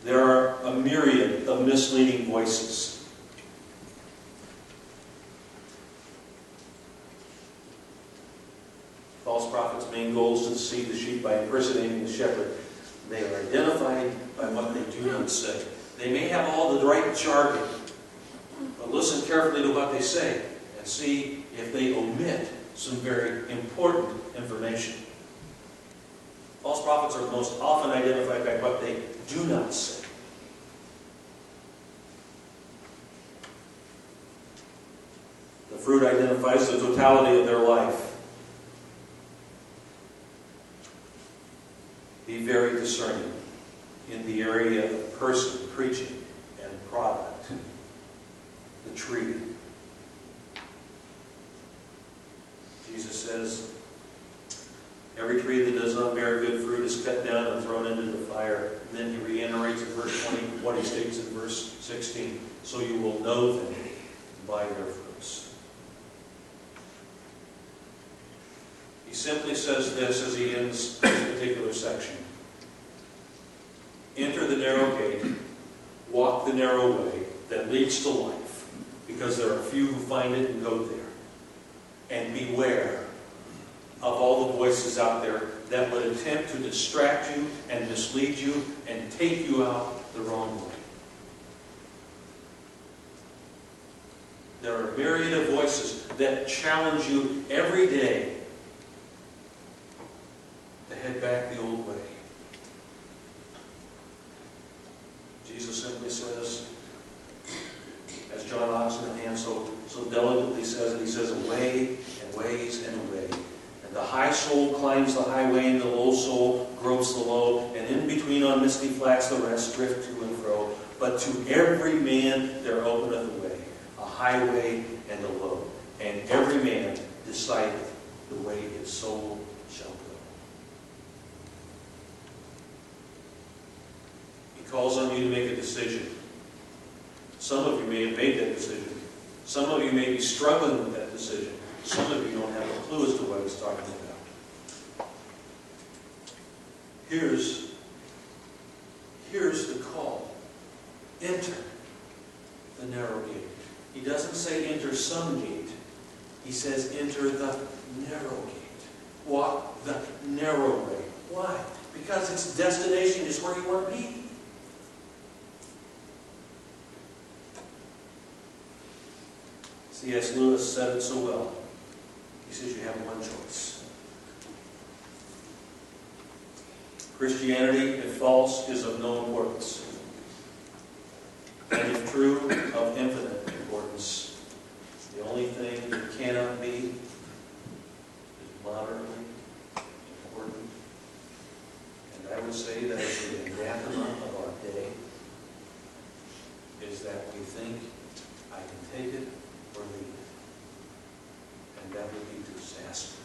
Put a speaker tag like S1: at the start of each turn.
S1: There are a myriad of misleading voices. False prophets' main goal is to deceive the sheep by impersonating the shepherd. They are identified by what they do not say. They may have all the right jargon, but listen carefully to what they say and see if they omit some very important information. False prophets are most often identified by what they do not say. The fruit identifies the totality of their life. Be very discerning in the area of person, preaching, and product. The tree. Jesus says, every tree that does not bear good fruit is cut down and thrown into the fire. And then he reiterates in verse 20 what he states in verse 16. So you will know them by their fruits. He simply says this as he ends this particular section. Enter the narrow gate, walk the narrow way that leads to life, because there are few who find it and go there. And beware of all the voices out there that would attempt to distract you and mislead you and take you out the wrong way. There are a myriad of voices that challenge you every day to head back the old way. Jesus simply says, as John Oxenham so delicately says it, he says, away and ways and away. And the high soul climbs the highway, and the low soul gropes the low, and in between on misty flats the rest drift to and fro. But to every man there openeth a way, a highway and a low, and every man decideth the way his soul shall go. He calls on you to make a decision. Some of you may have made that decision. Some of you may be struggling with that decision. Some of you don't have a clue as to what he's talking about. Here's the call. Enter the narrow gate. He doesn't say enter some gate. He says enter the narrow gate. Walk the narrow way. Why? Because its destination is where you want to be. C.S. Lewis said it so well. He says you have one choice. Christianity, if false, is of no importance. And if true, of infinite importance. The only thing that cannot be is moderately important. And I would say that the anathema of our day is that we think I can take it or leave it. And that would be disastrous.